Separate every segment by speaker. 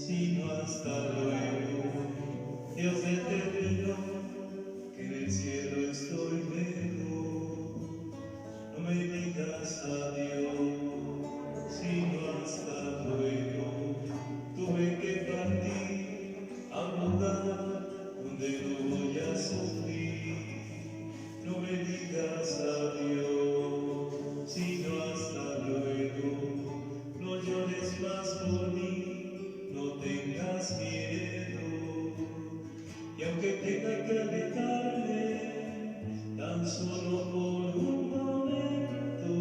Speaker 1: sino hasta luego. Dios determinó que en el cielo estoy lejos. No me digas adiós, sino hasta luego. Tuve que partir a un lugar donde no voy a sufrir. No me digas adiós, sino hasta luego. No llores más por mí, no tengas miedo. Y aunque tenga que alejarme, tan solo por un momento,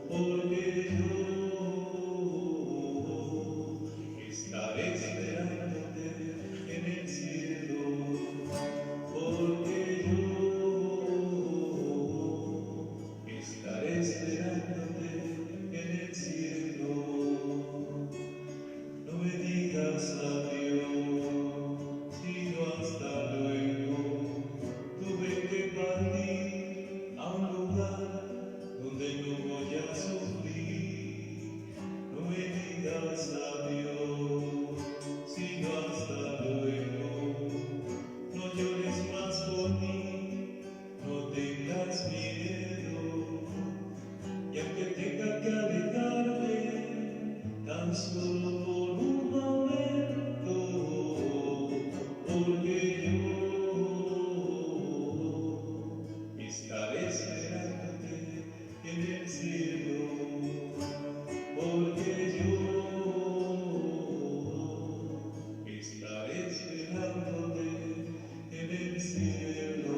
Speaker 1: porque yo estaré esperándote en el cielo, porque yo estaré esperándote en el cielo. No me digas adiós, sino hasta luego. Tuve que partir a un lugar donde no voy a sufrir. No me digas adiós, sino hasta luego. No llores más por mí, no tengas miedo. Y aunque tenga que alejarme, tan solo por un momento, porque yo estaré esperándote en el cielo, porque yo estaré esperándote en el cielo.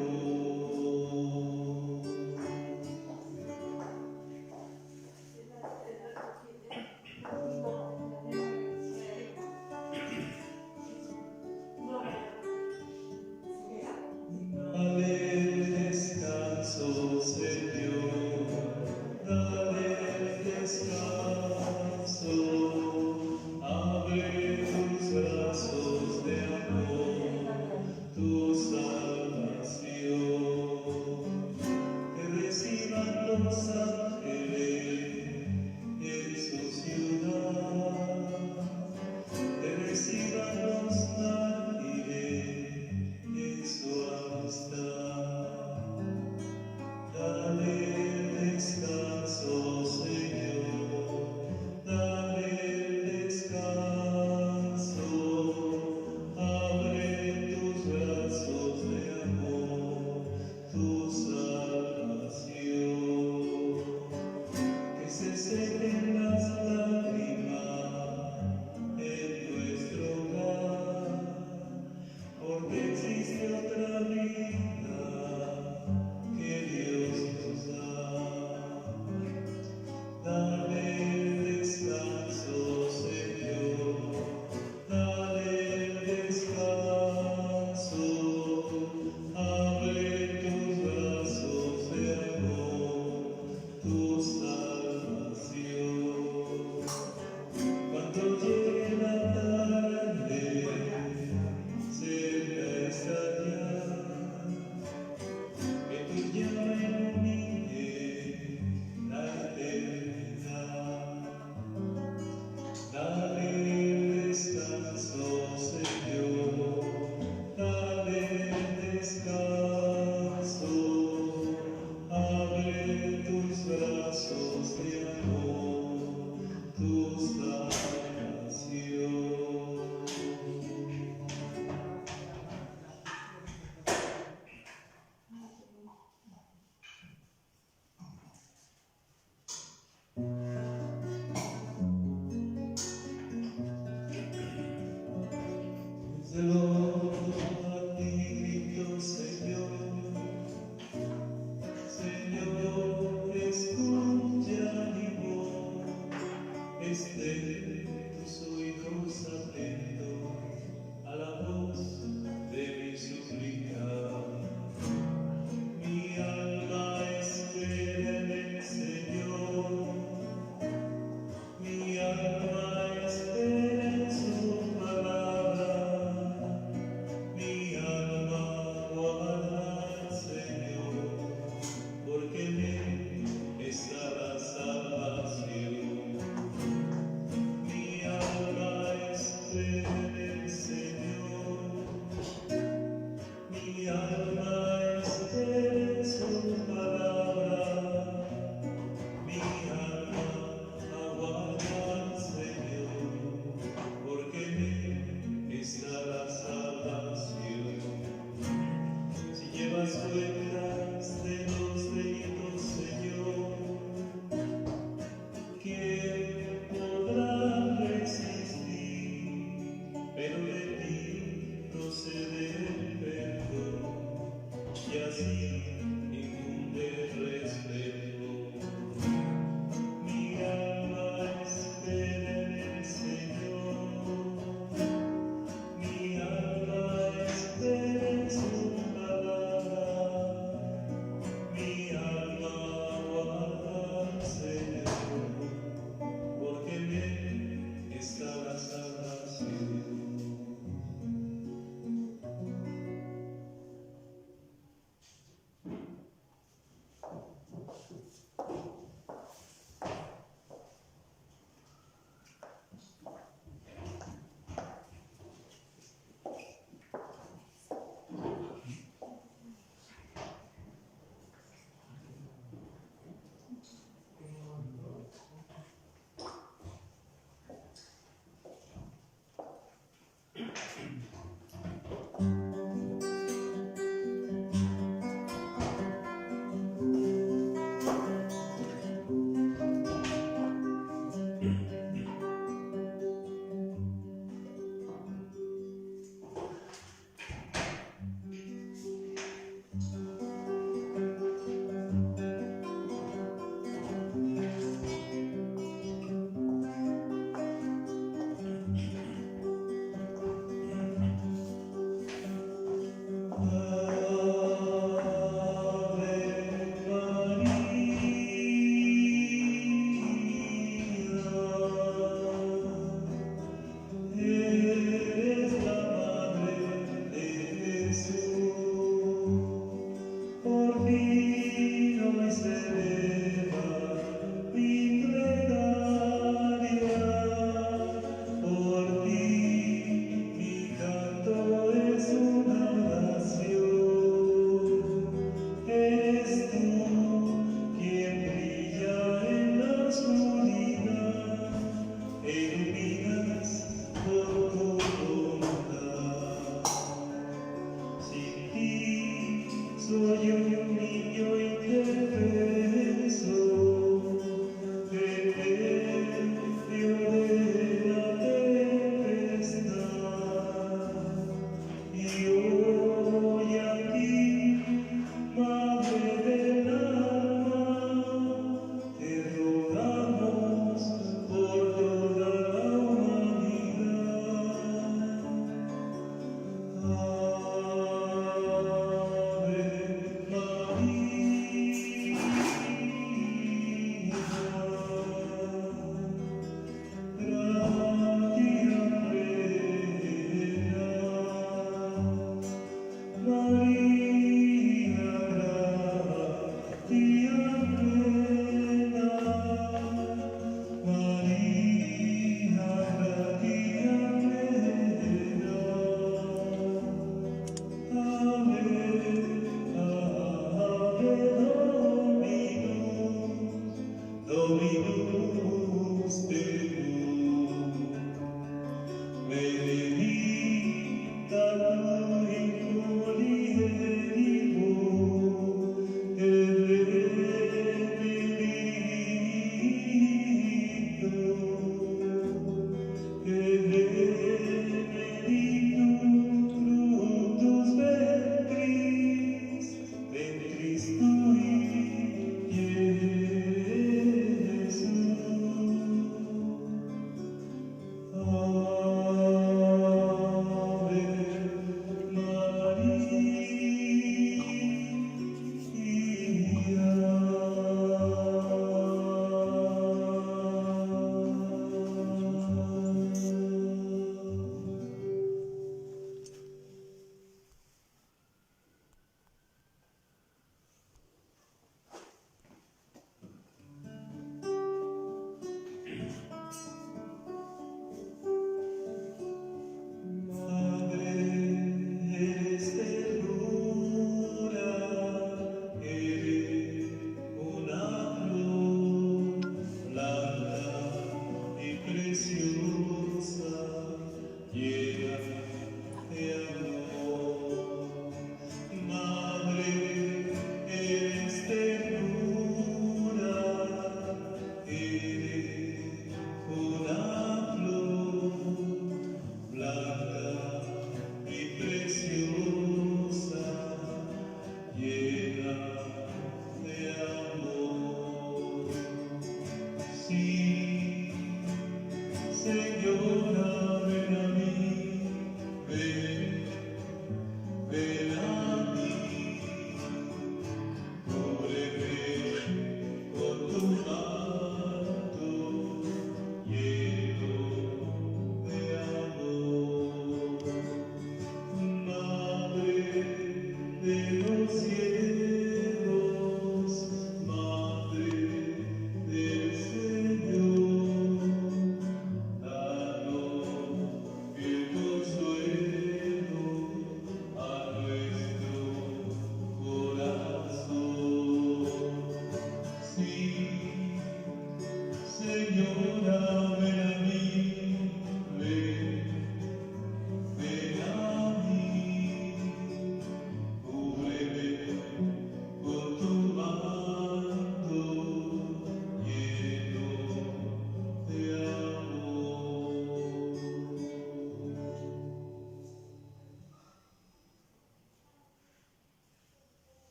Speaker 1: salvación.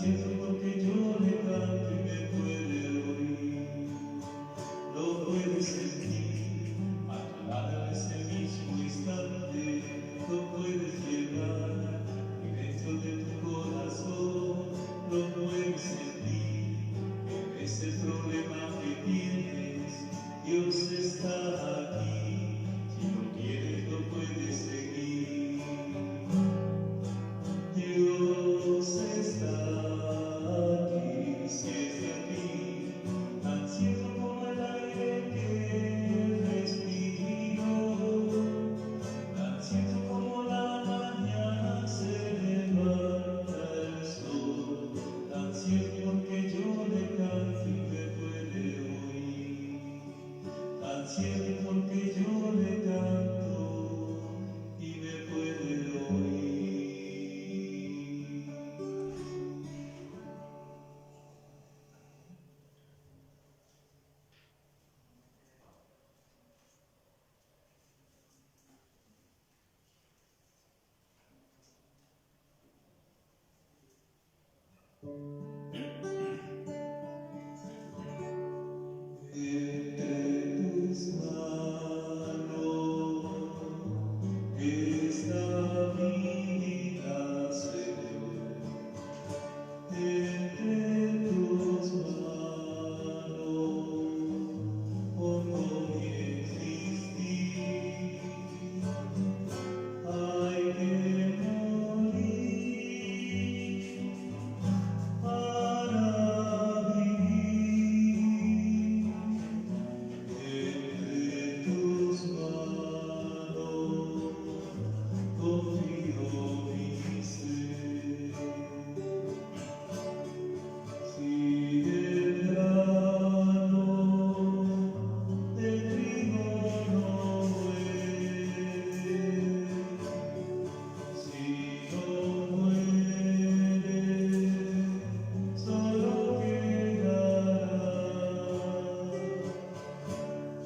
Speaker 1: cierto porque yo le canto y me puede oír, lo puede sentir, a tu lado en ese mismo instante, lo puedes llevar y dentro de tu corazón lo puedes sentir. En ese problema que tienes, Dios está aquí, si lo quieres lo puedes seguir. Dios está aquí, si está aquí, tan cierto como el aire que respiro, tan cierto como la mañana se levanta el sol, tan cierto porque yo le canto y me puede oír, tan cierto porque yo le canto y me puede oír. Entre tus manos está mi vida, Señor. Entre tus manos pongo mi existir. Hay que morir para vivir. Entre tus manos confío mi ser. Si el grano de trigo no muere, si no muere, solo quedará.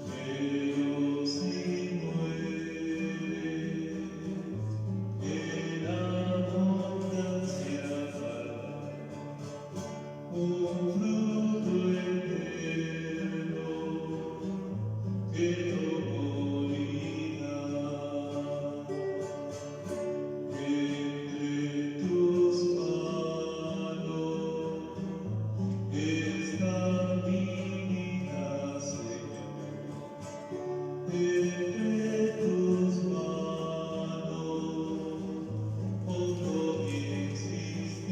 Speaker 1: Pero si muere, en abundancia dará un fruto eterno que no morirá. Entre tus manos está mi vida, Señor. Entre tus manos pongo mi existir.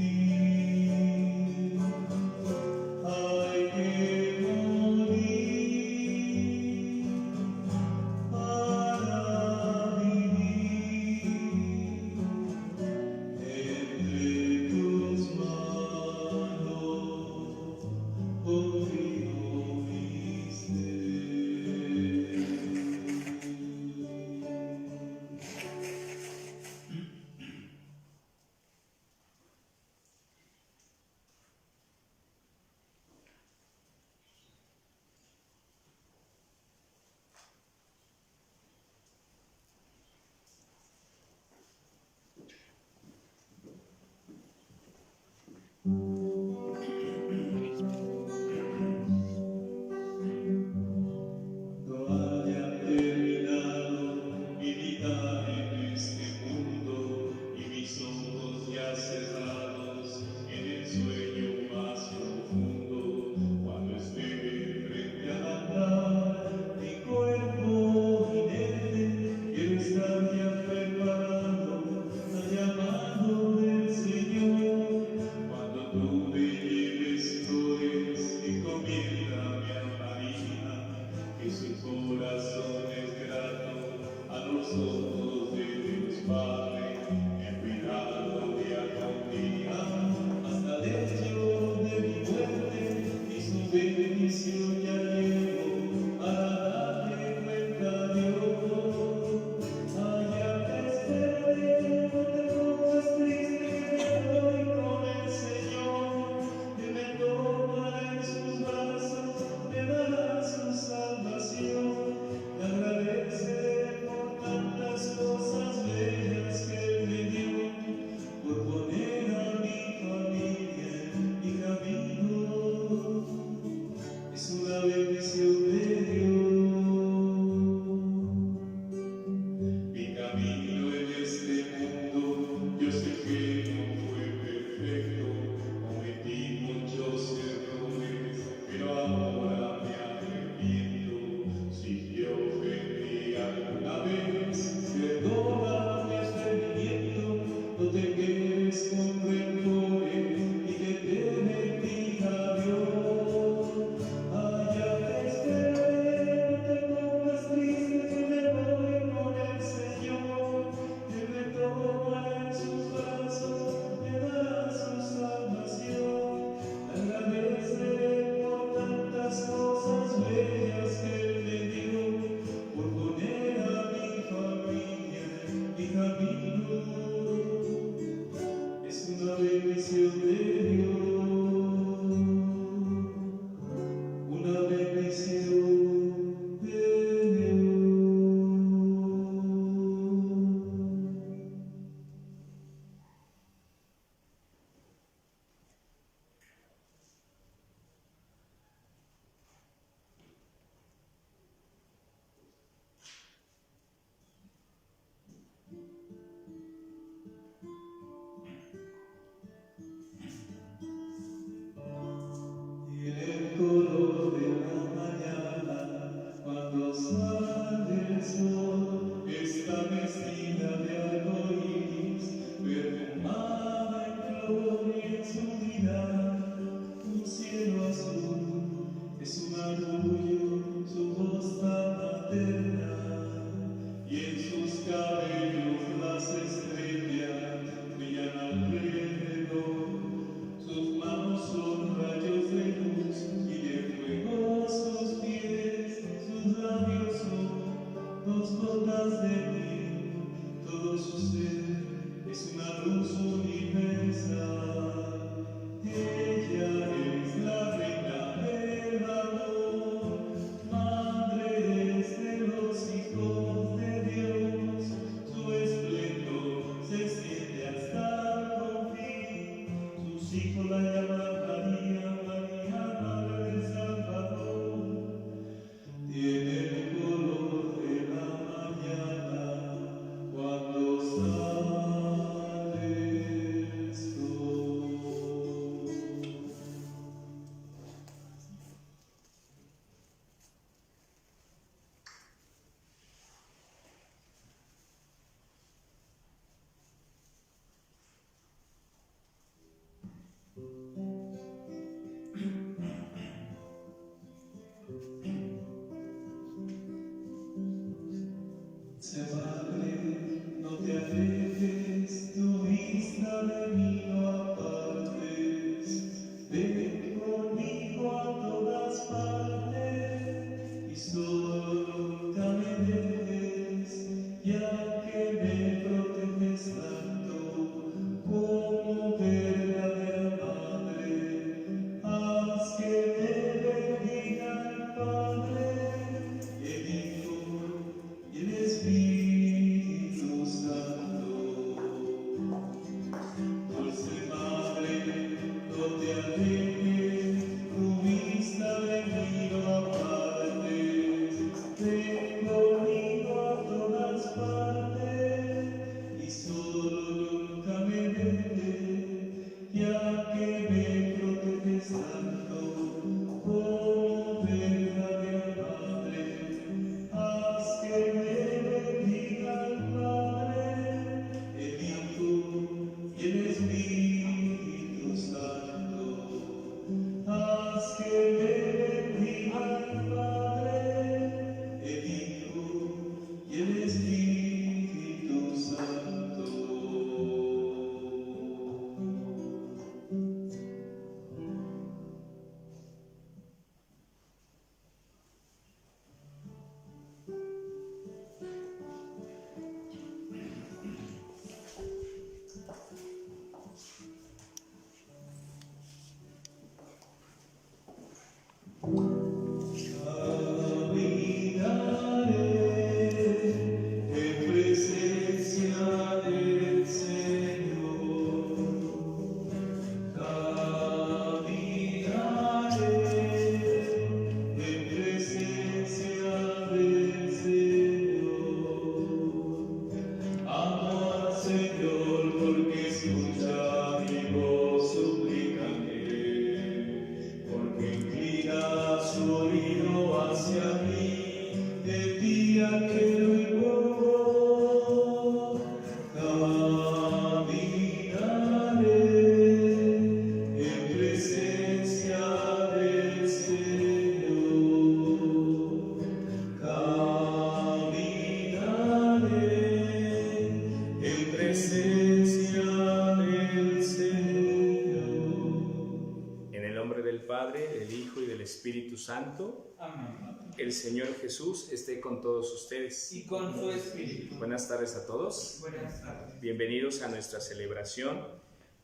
Speaker 2: Espíritu Santo.
Speaker 3: Amén.
Speaker 2: El Señor Jesús esté con todos ustedes.
Speaker 3: Y con su espíritu.
Speaker 2: Buenas tardes a todos.
Speaker 3: Buenas tardes.
Speaker 2: Bienvenidos a nuestra celebración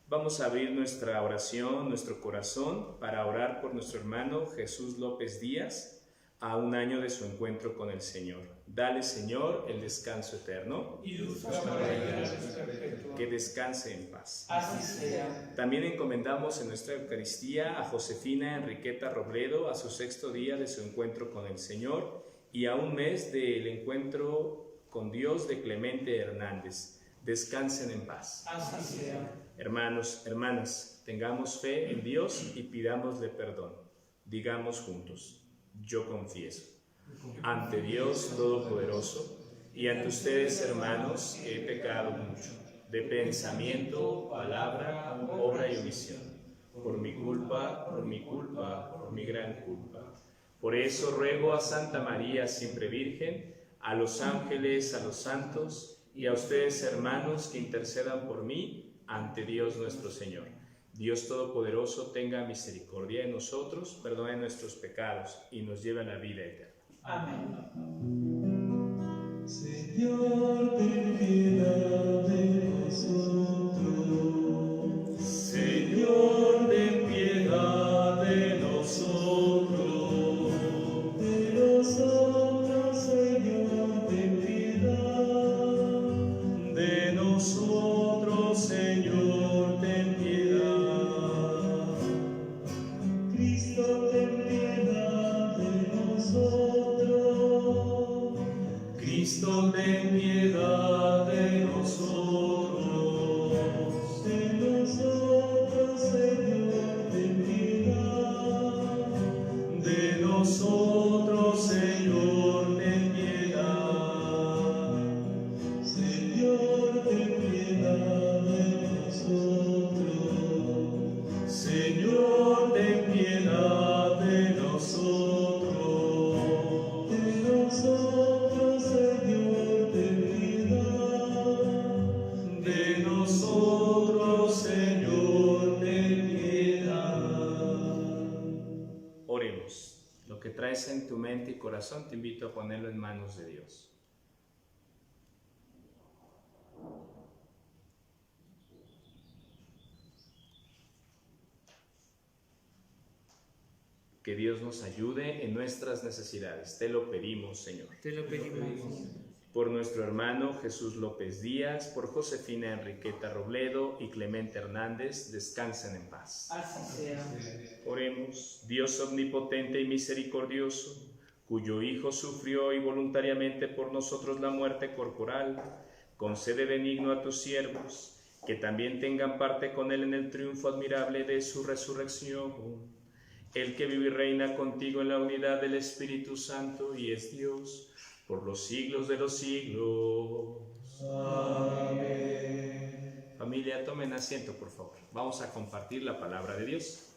Speaker 2: Vamos a abrir nuestra oración, nuestro corazón, para orar por nuestro hermano Jesús López Díaz, a un año de su encuentro con el Señor. Dale, Señor, el descanso eterno.
Speaker 3: Y dulce perpetua.
Speaker 2: Que descanse en paz.
Speaker 3: Así sea.
Speaker 2: También encomendamos en nuestra Eucaristía a Josefina Enriqueta Robledo, a su 6º día de su encuentro con el Señor y a un mes del encuentro con Dios de Clemente Hernández. Descansen en paz.
Speaker 3: Así sea.
Speaker 2: Hermanos, hermanas, tengamos fe en Dios y pidámosle perdón. Digamos juntos: yo confieso ante Dios Todopoderoso y ante ustedes, hermanos, que he pecado mucho, de pensamiento, palabra, obra y omisión, por mi culpa, por mi gran culpa. Por eso ruego a Santa María, siempre Virgen, a los ángeles, a los santos y a ustedes, hermanos, que intercedan por mí ante Dios nuestro Señor. Dios Todopoderoso tenga misericordia de nosotros, perdone nuestros pecados y nos lleve a la vida eterna.
Speaker 3: Amén.
Speaker 1: Señor, ten piedad de nosotros.
Speaker 2: Señor, ten piedad de nosotros.
Speaker 1: De nosotros, Señor, ten piedad.
Speaker 2: De nosotros, Señor, ten piedad.
Speaker 1: Cristo, ten piedad de nosotros.
Speaker 2: Cristo, ten piedad de nosotros.
Speaker 1: De nosotros, Señor, ten piedad.
Speaker 2: De nosotros, Señor, ten piedad.
Speaker 1: Señor, ten piedad de nosotros.
Speaker 2: Señor, ten piedad de nosotros.
Speaker 1: De nosotros, Señor, ten piedad.
Speaker 2: De nosotros, Señor, ten piedad. Oremos. Lo que traes en tu mente y corazón te invito a ponerlo en manos de Dios. Que Dios nos ayude en nuestras necesidades. Te lo pedimos, Señor.
Speaker 3: Te lo pedimos.
Speaker 2: Por nuestro hermano Jesús López Díaz, por Josefina Enriqueta Robledo y Clemente Hernández, descansen en paz.
Speaker 3: Así sea.
Speaker 2: Oremos. Dios omnipotente y misericordioso, cuyo Hijo sufrió y voluntariamente por nosotros la muerte corporal, concede benigno a tus siervos, que también tengan parte con Él en el triunfo admirable de su resurrección. El que vive y reina contigo en la unidad del Espíritu Santo y es Dios, por los siglos de los siglos.
Speaker 1: Amén.
Speaker 2: Familia, tomen asiento, por favor. Vamos a compartir la palabra de Dios.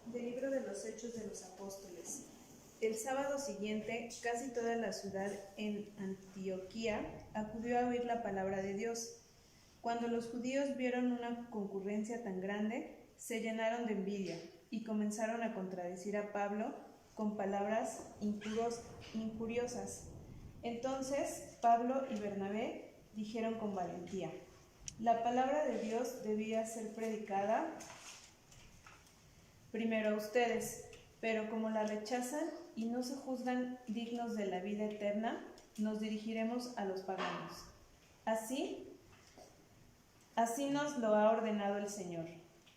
Speaker 4: Del libro de los Hechos de los Apóstoles. El sábado siguiente, casi toda la ciudad en Antioquía acudió a oír la palabra de Dios. Cuando los judíos vieron una concurrencia tan grande, se llenaron de envidia y comenzaron a contradecir a Pablo con palabras injuriosas. Entonces Pablo y Bernabé dijeron con valentía: la palabra de Dios debía ser predicada primero a ustedes, pero como la rechazan y no se juzgan dignos de la vida eterna, nos dirigiremos a los paganos. Así nos lo ha ordenado el Señor,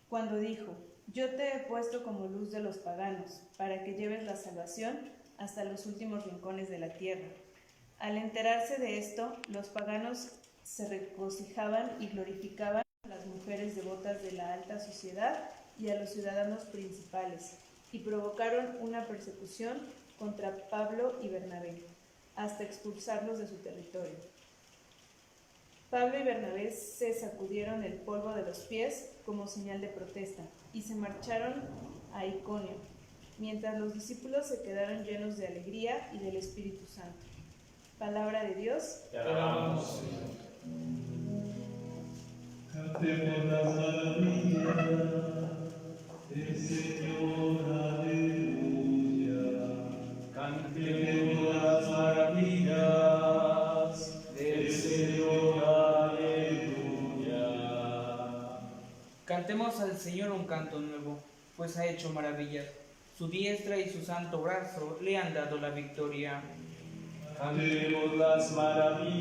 Speaker 4: cuando dijo: yo te he puesto como luz de los paganos, para que lleves la salvación hasta los últimos rincones de la tierra. Al enterarse de esto, los paganos se regocijaban y glorificaban a las mujeres devotas de la alta sociedad y a los ciudadanos principales, y provocaron una persecución contra Pablo y Bernabé, hasta expulsarlos de su territorio. Pablo y Bernabé se sacudieron el polvo de los pies como señal de protesta y se marcharon a Iconio, mientras los discípulos se quedaron llenos de alegría y del Espíritu Santo. Palabra de Dios.
Speaker 2: Te alabamos, Señor.
Speaker 1: Cantemos las maravillas del Señor, aleluya. Cantemos las maravillas del Señor, aleluya.
Speaker 3: Cantemos al Señor un canto nuevo, pues ha hecho maravillas. Su diestra y su santo brazo le han dado la victoria.
Speaker 1: Cantemos las maravillas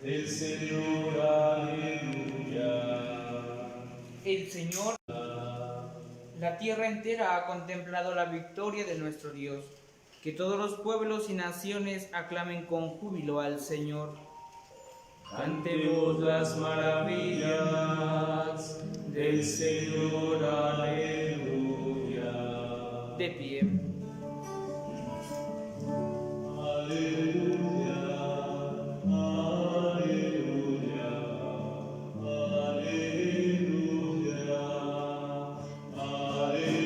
Speaker 1: del Señor, aleluya.
Speaker 3: El Señor, la tierra entera ha contemplado la victoria de nuestro Dios. Que todos los pueblos y naciones aclamen con júbilo al Señor.
Speaker 2: Cantemos las maravillas del Señor, aleluya.
Speaker 3: De pie.
Speaker 1: Aleluya, aleluya, aleluya, aleluya,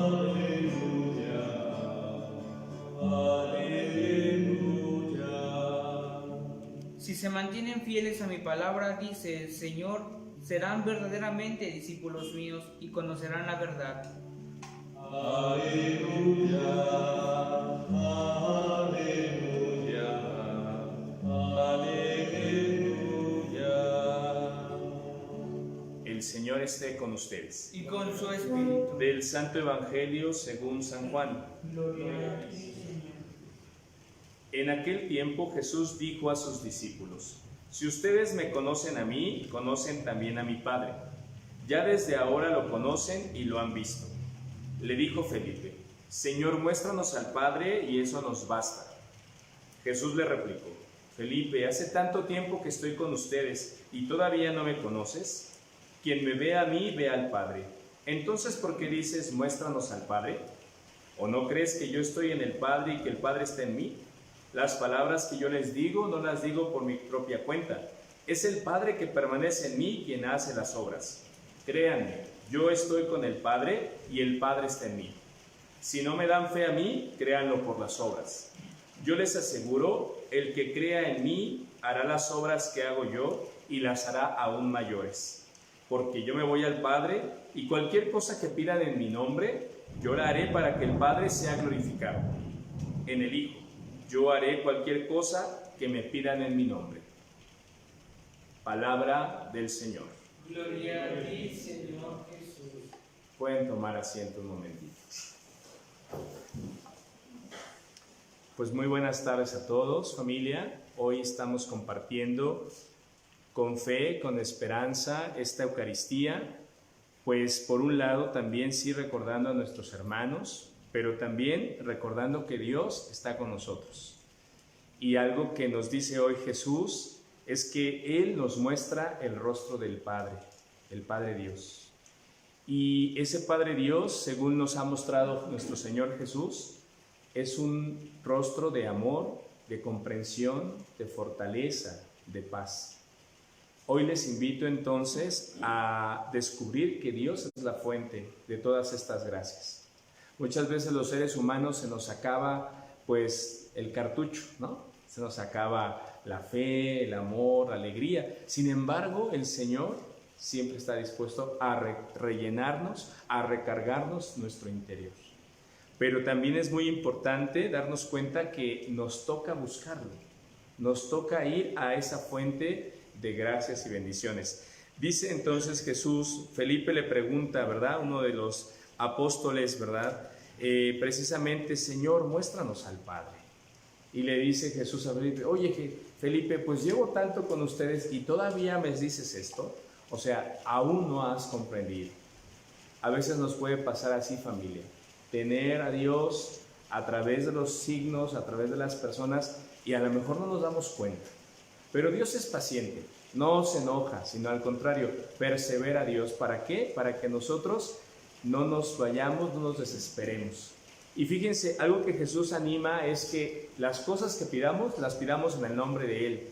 Speaker 1: aleluya, aleluya.
Speaker 3: Si se mantienen fieles a mi palabra, dice el Señor, serán verdaderamente discípulos míos y conocerán la verdad.
Speaker 1: Aleluya, aleluya, aleluya.
Speaker 2: El Señor esté con ustedes.
Speaker 3: Y con su espíritu.
Speaker 2: Del Santo Evangelio según San Juan.
Speaker 3: Gloria a ti, Señor.
Speaker 2: En aquel tiempo Jesús dijo a sus discípulos: Si ustedes me conocen a mí, conocen también a mi Padre. Ya desde ahora lo conocen y lo han visto. Le dijo Felipe: Señor, muéstranos al Padre y eso nos basta. Jesús le replicó: Felipe, hace tanto tiempo que estoy con ustedes y todavía no me conoces. Quien me ve a mí, ve al Padre. Entonces, ¿por qué dices, muéstranos al Padre? ¿O no crees que yo estoy en el Padre y que el Padre está en mí? Las palabras que yo les digo, no las digo por mi propia cuenta. Es el Padre que permanece en mí quien hace las obras. Créanme, yo estoy con el Padre y el Padre está en mí. Si no me dan fe a mí, créanlo por las obras. Yo les aseguro, el que crea en mí hará las obras que hago yo y las hará aún mayores. Porque yo me voy al Padre y cualquier cosa que pidan en mi nombre, yo la haré para que el Padre sea glorificado. En el Hijo, yo haré cualquier cosa que me pidan en mi nombre. Palabra del Señor.
Speaker 3: Gloria a ti, Señor Jesús.
Speaker 2: Pueden tomar asiento un momentito. Pues muy buenas tardes a todos, familia. Hoy estamos compartiendo con fe, con esperanza, esta Eucaristía. Pues por un lado también sí recordando a nuestros hermanos, pero también recordando que Dios está con nosotros. Y algo que nos dice hoy Jesús es que Él nos muestra el rostro del Padre, el Padre Dios. Y ese Padre Dios, según nos ha mostrado nuestro Señor Jesús, es un rostro de amor, de comprensión, de fortaleza, de paz. Hoy les invito entonces a descubrir que Dios es la fuente de todas estas gracias. Muchas veces los seres humanos se nos acaba pues el cartucho, ¿no? Se nos acaba la fe, el amor, la alegría. Sin embargo, el Señor siempre está dispuesto a rellenarnos, a recargarnos nuestro interior. Pero también es muy importante darnos cuenta que nos toca buscarlo, nos toca ir a esa fuente de gracias y bendiciones. Dice entonces Jesús, Felipe le pregunta, ¿verdad? Uno de los apóstoles, ¿verdad? Precisamente, Señor, muéstranos al Padre. Y le dice Jesús a Felipe, oye Felipe, pues llevo tanto con ustedes y todavía me dices esto. O sea, aún no has comprendido. A veces nos puede pasar así, familia. Tener a Dios a través de los signos, a través de las personas, y a lo mejor no nos damos cuenta. Pero Dios es paciente, no se enoja, sino al contrario, persevera Dios. ¿Para qué? Para que nosotros no nos vayamos, no nos desesperemos. Y fíjense, algo que Jesús anima es que las cosas que pidamos, las pidamos en el nombre de Él.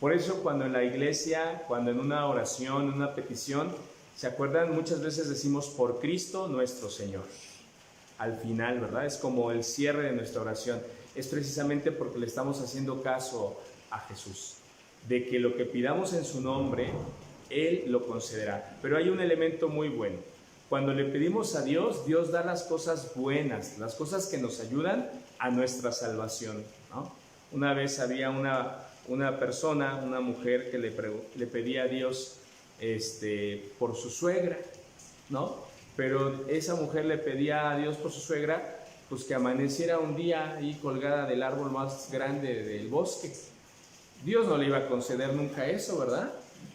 Speaker 2: Por eso cuando en la iglesia, cuando en una oración, en una petición, ¿se acuerdan? Muchas veces decimos por Cristo nuestro Señor. Al final, ¿verdad? Es como el cierre de nuestra oración. Es precisamente porque le estamos haciendo caso a Jesús. De que lo que pidamos en su nombre, Él lo concederá. Pero hay un elemento muy bueno. Cuando le pedimos a Dios, Dios da las cosas buenas, las cosas que nos ayudan a nuestra salvación, ¿no? Una vez había una una persona, una mujer que le pedía a Dios por su suegra, ¿no? Pero esa mujer le pedía a Dios por su suegra, pues que amaneciera un día ahí colgada del árbol más grande del bosque. Dios no le iba a conceder nunca eso, ¿verdad?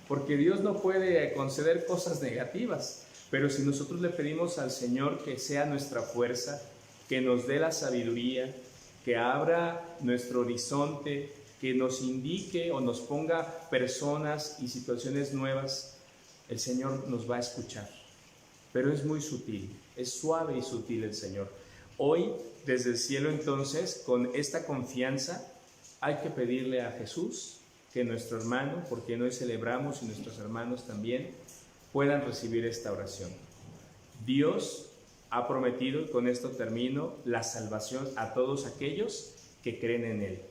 Speaker 2: Porque Dios no puede conceder cosas negativas. Pero si nosotros le pedimos al Señor que sea nuestra fuerza, que nos dé la sabiduría, que abra nuestro horizonte, que nos indique o nos ponga personas y situaciones nuevas, el Señor nos va a escuchar. Pero es muy sutil, es suave y sutil el Señor. Hoy, desde el cielo entonces, con esta confianza, hay que pedirle a Jesús que nuestro hermano, porque hoy celebramos y nuestros hermanos también, puedan recibir esta oración. Dios ha prometido, y con esto termino, la salvación a todos aquellos que creen en Él.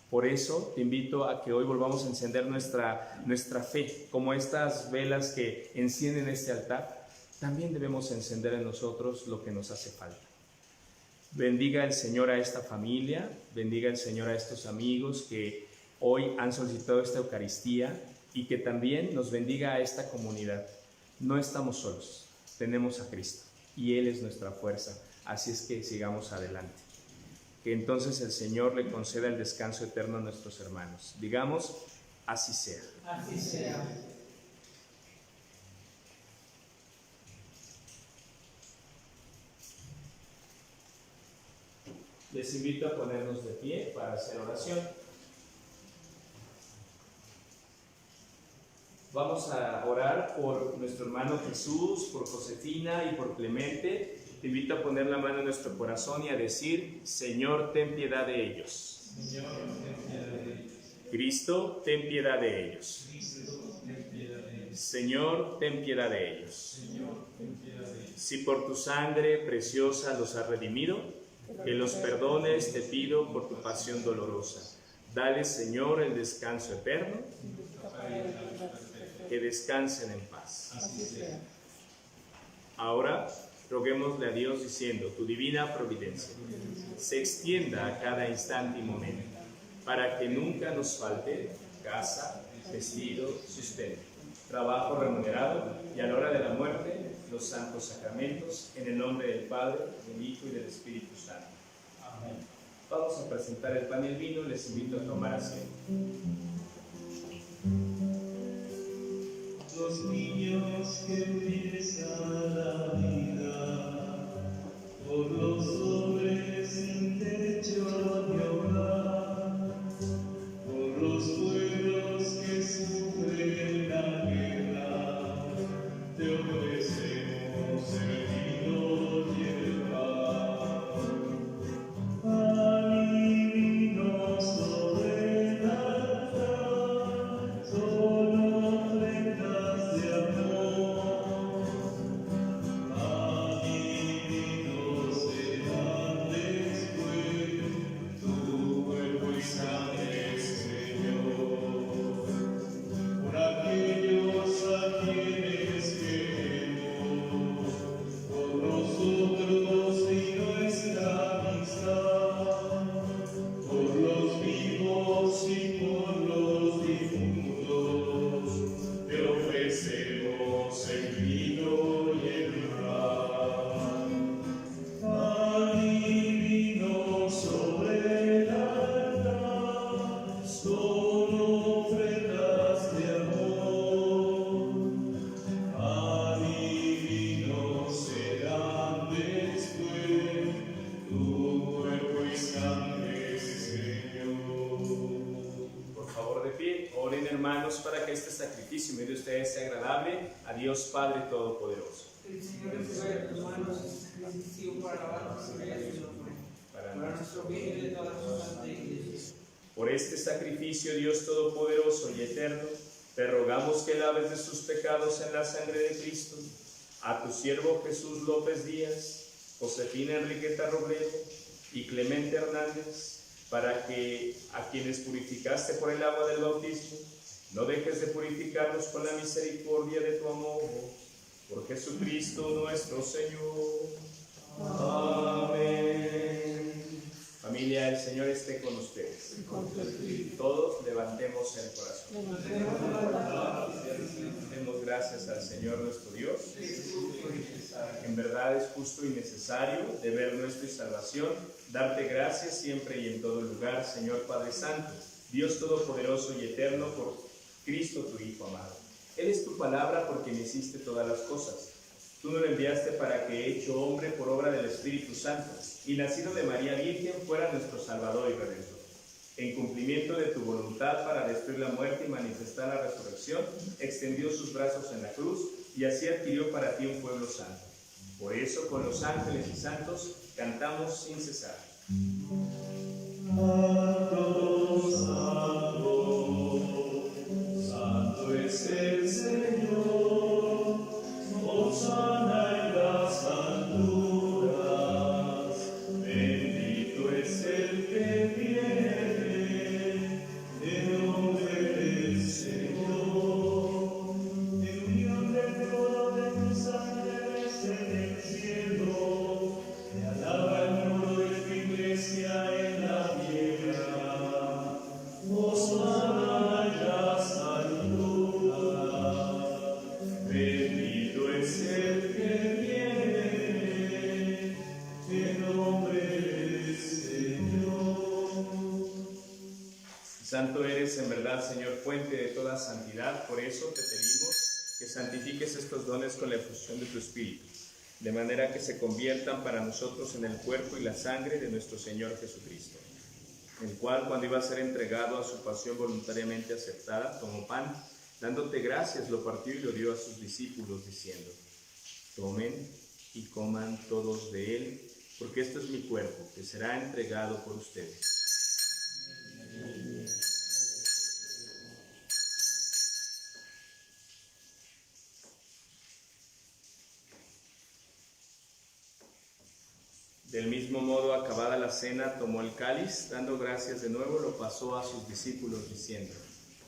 Speaker 2: Por eso te invito a que hoy volvamos a encender nuestra fe, como estas velas que encienden este altar. También debemos encender en nosotros lo que nos hace falta. Bendiga el Señor a esta familia, bendiga el Señor a estos amigos que hoy han solicitado esta Eucaristía y que también nos bendiga a esta comunidad. No estamos solos, tenemos a Cristo y Él es nuestra fuerza, así es que sigamos adelante. Que entonces el Señor le conceda el descanso eterno a nuestros hermanos. Digamos, así sea.
Speaker 3: Así sea.
Speaker 2: Les invito a ponernos de pie para hacer oración. Vamos a orar por nuestro hermano Jesús, por Josefina y por Clemente. Te invito a poner la mano en nuestro corazón y a decir: Señor, ten piedad de ellos.
Speaker 1: Señor, ten piedad de ellos.
Speaker 2: Cristo, ten piedad de ellos.
Speaker 1: Cristo, ten piedad de ellos.
Speaker 2: Señor, ten piedad de ellos.
Speaker 1: Señor, ten piedad de ellos.
Speaker 2: Si por tu sangre preciosa los has redimido, que los perdones te pido por tu pasión dolorosa. Dale, Señor, el descanso eterno, que descansen en paz.
Speaker 1: Así sea.
Speaker 2: Ahora, roguémosle a Dios diciendo: tu divina providencia se extienda a cada instante y momento, para que nunca nos falte casa, vestido, sustento, trabajo remunerado y a la hora de la muerte los santos sacramentos, en el nombre del Padre, del Hijo y del Espíritu Santo. Amén. Vamos a presentar el pan y el vino, les invito a tomar asiento.
Speaker 1: Los niños que empiezan la vida, por los hombres sin techo ni hogar, por los pueblos que sufren la guerra, te ofrecemos el vino y el pan. Pan y vino sobre el altar, solo ofrendas de amor. Pan y vino serán después tu cuerpo y sangre, Señor. Por aquellos a quienes queremos, por nosotros y nuestra amistad, por los vivos y por los difuntos, te ofrecemos el vino y el pan. Pan y vino sobre el altar, son ofrendas de amor. Pan y vino serán después tu cuerpo y sangre, Señor.
Speaker 2: Por favor, de pie, oren, hermanos, para que este sacrificio en medio de ustedes sea agradable a Dios Padre Todopoderoso.
Speaker 3: El Señor reciba de tus manos este sacrificio para alabar su gloria y su nombre, para nuestro bien y de toda su santa iglesia.
Speaker 2: Por este sacrificio, Dios Todopoderoso y Eterno, te rogamos que laves de sus pecados en la sangre de Cristo a tu siervo Jesús López Díaz, Josefina Enriqueta Robledo y Clemente Hernández, para que a quienes purificaste por el agua del bautismo, no dejes de purificarlos con la misericordia de tu amor. Por Jesucristo nuestro Señor. Amén. Familia familia, el Señor esté con ustedes. Todos levantemos el corazón. Demos gracias al Señor nuestro Dios. En verdad es justo y necesario, deber nuestro y salvación, darte gracias siempre y en todo lugar, Señor Padre Santo, Dios Todopoderoso y Eterno, por Cristo tu Hijo amado. Él es tu palabra por quien hiciste todas las cosas. Tú nos lo enviaste para que, hecho hombre por obra del Espíritu Santo y nacido de María Virgen, fuera nuestro Salvador y Redentor. En cumplimiento de tu voluntad para destruir la muerte y manifestar la resurrección, extendió sus brazos en la cruz y así adquirió para ti un pueblo santo. Por eso, con los ángeles y santos, cantamos sin cesar.
Speaker 1: Santo, santo, santo es el Señor, hosana en las alturas, bendito es el que viene en nombre del Señor, en unión del coro de tus ángeles en el cielo, te alaba el muro de tu iglesia en la tierra, hosana en las alturas, bendito es el que viene en nombre del Señor.
Speaker 2: Santo eres en verdad, Señor, fuente de toda santidad. Por eso te pedimos que santifiques estos dones con la efusión de tu Espíritu, de manera que se conviertan para nosotros en el cuerpo y la sangre de nuestro Señor Jesucristo, el cual, cuando iba a ser entregado a su pasión voluntariamente aceptada, tomó pan, dándote gracias, lo partió y lo dio a sus discípulos, diciendo: tomen y coman todos de él, porque esto es mi cuerpo, que será entregado por ustedes. Del mismo modo, acabada la cena, tomó el cáliz, dando gracias de nuevo, lo pasó a sus discípulos, diciendo: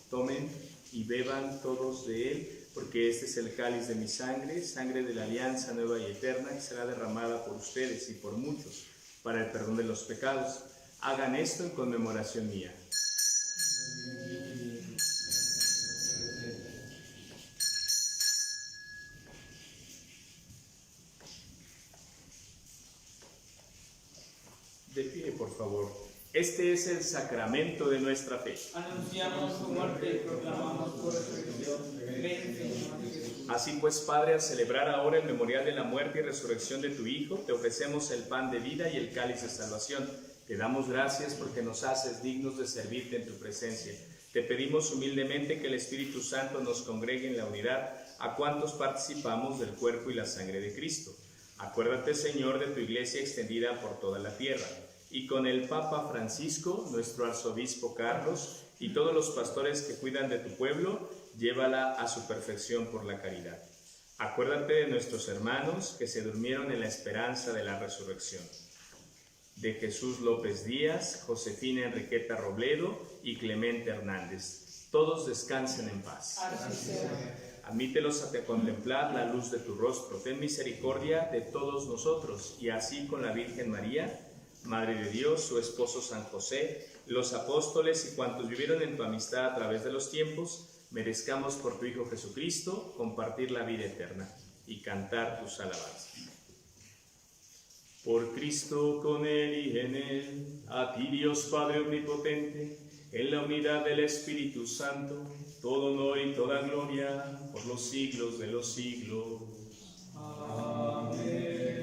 Speaker 2: tomen y beban todos de él, porque este es el cáliz de mi sangre, sangre de la alianza nueva y eterna, que será derramada por ustedes y por muchos, para el perdón de los pecados. Hagan esto en conmemoración mía. De pie, por favor. Este es el sacramento de nuestra fe.
Speaker 3: Anunciamos su muerte y proclamamos su resurrección. Ven, Señor Jesús.
Speaker 2: Así pues, Padre, al celebrar ahora el memorial de la muerte y resurrección de tu Hijo, te ofrecemos el pan de vida y el cáliz de salvación. Te damos gracias porque nos haces dignos de servirte en tu presencia. Te pedimos humildemente que el Espíritu Santo nos congregue en la unidad a cuantos participamos del cuerpo y la sangre de Cristo. Acuérdate, Señor, de tu iglesia extendida por toda la tierra, y con el Papa Francisco, nuestro arzobispo Carlos, y todos los pastores que cuidan de tu pueblo, llévala a su perfección por la caridad. Acuérdate de nuestros hermanos que se durmieron en la esperanza de la resurrección, de Jesús López Díaz, Josefina Enriqueta Robledo y Clemente Hernández. Todos descansen en paz. Admítelos a contemplar la luz de tu rostro. Ten misericordia de todos nosotros, y así con la Virgen María, Madre de Dios, su esposo San José, los apóstoles y cuantos vivieron en tu amistad a través de los tiempos, merezcamos por tu Hijo Jesucristo compartir la vida eterna y cantar tus alabanzas. Por Cristo, con Él y en Él, a ti Dios Padre Omnipotente, en la unidad del Espíritu Santo, todo honor y toda gloria por los siglos de los siglos. Amén.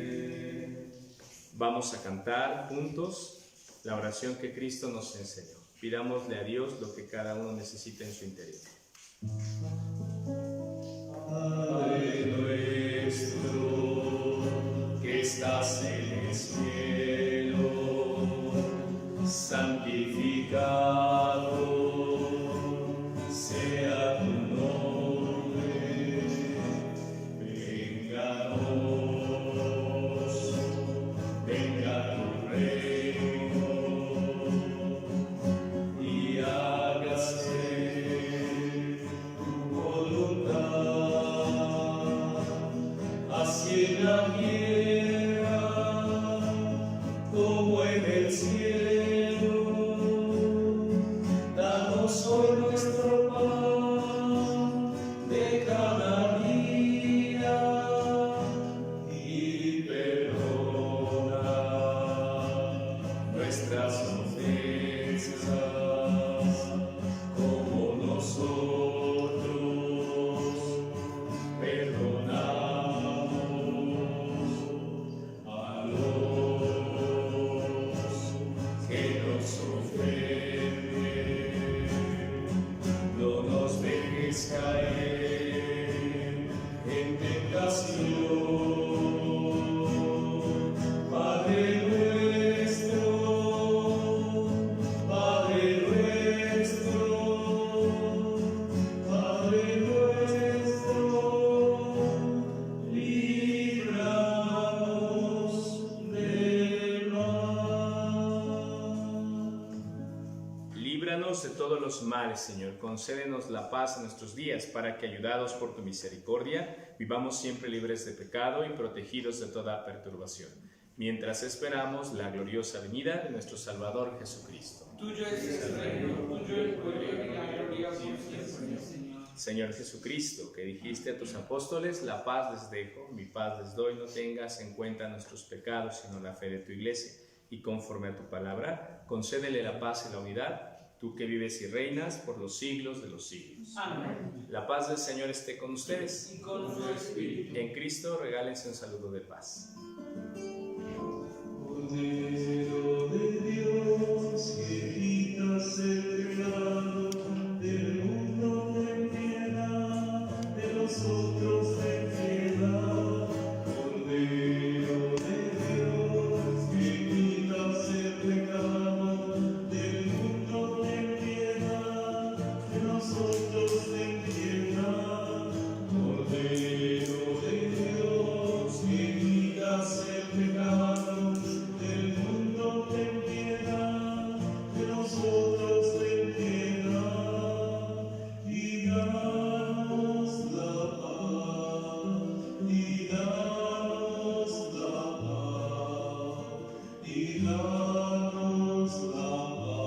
Speaker 2: Vamos a cantar juntos la oración que Cristo nos enseñó. Pidámosle a Dios lo que cada uno necesita en su interior.
Speaker 1: Padre nuestro, que estás en el cielo, santificado sea tu nombre, venga tu reino, y hágase tu
Speaker 2: los males, Señor. Concédenos la paz en nuestros días, para que, ayudados por tu misericordia, vivamos siempre libres de pecado y protegidos de toda perturbación, mientras esperamos la gloriosa venida de nuestro Salvador Jesucristo.
Speaker 3: Tuyo es el reino, tuyo el poder y la gloria por siempre, Señor.
Speaker 2: Señor Jesucristo, que dijiste a tus apóstoles, la paz les dejo, mi paz les doy, no tengas en cuenta nuestros pecados, sino la fe de tu iglesia. Y conforme a tu palabra, concédele la paz y la unidad, tú que vives y reinas por los siglos de los siglos.
Speaker 3: Amén.
Speaker 2: La paz del Señor esté con ustedes.
Speaker 3: Y con su espíritu.
Speaker 2: En Cristo regálense un saludo de paz.
Speaker 1: Cordero de Dios, que quitas el pecado del mundo, ten piedad, de nosotros ten piedad. Cordero de Dios, que quitas el pecado del mundo, ten piedad, de nosotros ten piedad. Cordero de Dios, que quitas el pecado del mundo, ten piedad, de nosotros ten piedad, y danos la paz, y danos la paz, y danos la paz.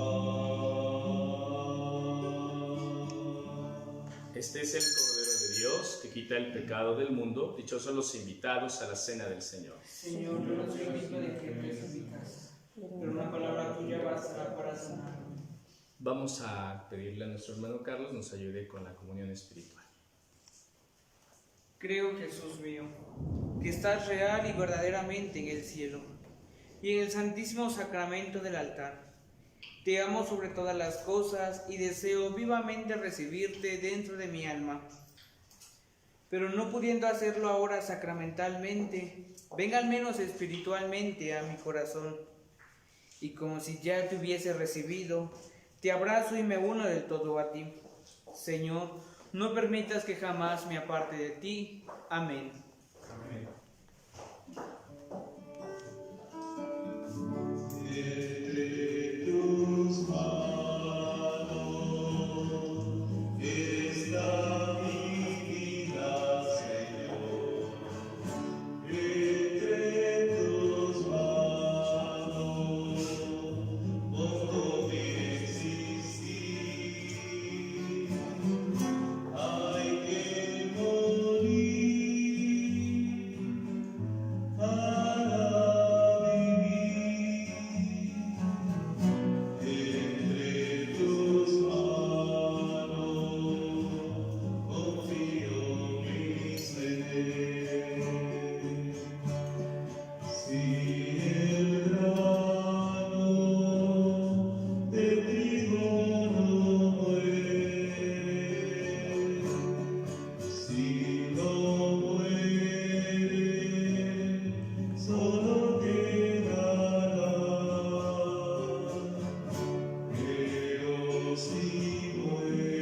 Speaker 2: Este es el Cordero de Dios, que quita el pecado del mundo. Dichosos los invitados a la cena del Señor.
Speaker 3: Señor, yo no soy digno de que entres en mi casa, pero una palabra tuya bastará para sanarme.
Speaker 2: Vamos a pedirle a nuestro hermano Carlos nos ayude con la comunión espiritual.
Speaker 3: Creo, Jesús mío, que estás real y verdaderamente en el cielo y en el santísimo sacramento del altar. Te amo sobre todas las cosas y deseo vivamente recibirte dentro de mi alma. Pero no pudiendo hacerlo ahora sacramentalmente, ven al menos espiritualmente a mi corazón. Y como si ya te hubiese recibido, te abrazo y me uno del todo a ti. Señor, no permitas que jamás me aparte de ti. Amén.
Speaker 1: Entre tus manos está mi vida, Señor. Entre tus manos pongo mi existir. Hay que morir para vivir. Entre tus manos confío mi ser. Si el grano de trigo no muere, si no muere, solo quedará. Pero si muere,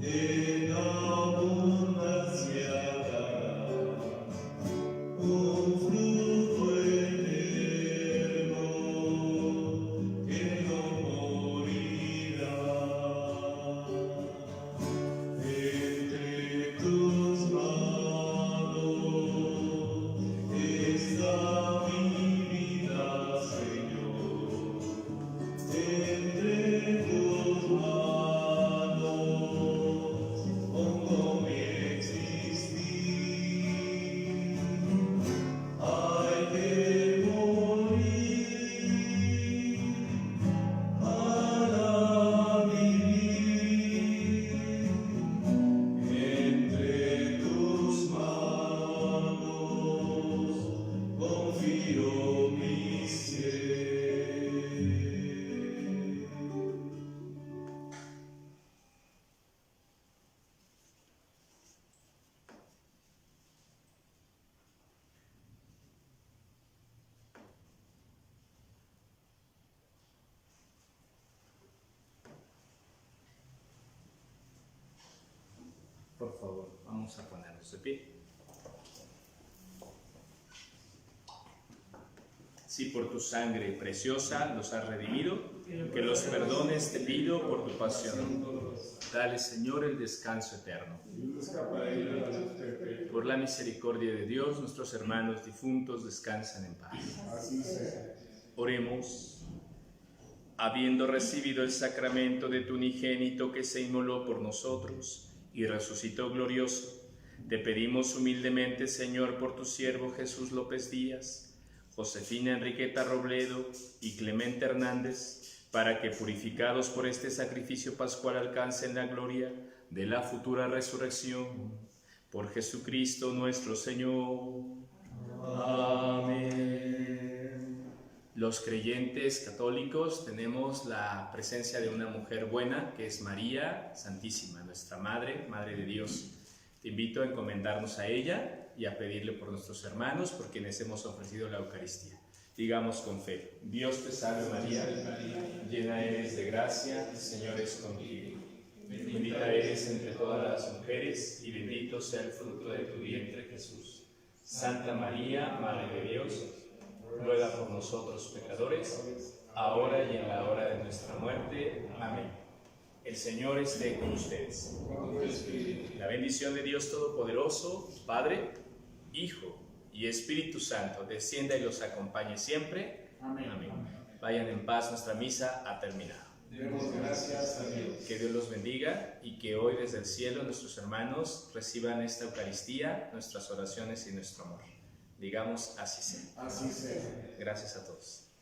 Speaker 1: en abundancia dará un fruto eterno que no morirá. Entre tus manos está mi vida, Señor. Entre tus manos pongo mi existir. Hay que morir para vivir. Entre tus manos confío mi ser.
Speaker 2: Por favor, vamos a ponernos de pie. Si por tu sangre preciosa los has redimido, que los perdones te pido por tu pasión. Dale, Señor, el descanso eterno. Por la misericordia de Dios, nuestros hermanos difuntos descansan en paz. Oremos. Habiendo recibido el sacramento de tu unigénito que se inmoló por nosotros y resucitó glorioso, te pedimos humildemente, Señor, por tu siervo Jesús López Díaz, Josefina Enriqueta Robledo y Clemente Hernández, para que, purificados por este sacrificio pascual, alcancen la gloria de la futura resurrección. Por Jesucristo nuestro Señor. Amén. Los creyentes católicos tenemos la presencia de una mujer buena, que es María Santísima, nuestra Madre, Madre de Dios. Te invito a encomendarnos a ella y a pedirle por nuestros hermanos, por quienes hemos ofrecido la Eucaristía. Digamos con fe: Dios te salve María, llena eres de gracia, el Señor es contigo. Bendita eres entre todas las mujeres y bendito sea el fruto de tu vientre, Jesús. Santa María, Madre de Dios, ruega por nosotros pecadores, ahora y en la hora de nuestra muerte. Amén. El Señor esté con ustedes. La bendición de Dios Todopoderoso, Padre, Hijo y Espíritu Santo, descienda y los acompañe siempre. Amén. Amén. Vayan en paz, nuestra misa ha terminado.
Speaker 5: Demos gracias a Dios.
Speaker 2: Que Dios los bendiga y que hoy desde el cielo nuestros hermanos reciban esta Eucaristía, nuestras oraciones y nuestro amor. Digamos, así sea.
Speaker 5: Así sea.
Speaker 2: Gracias a todos.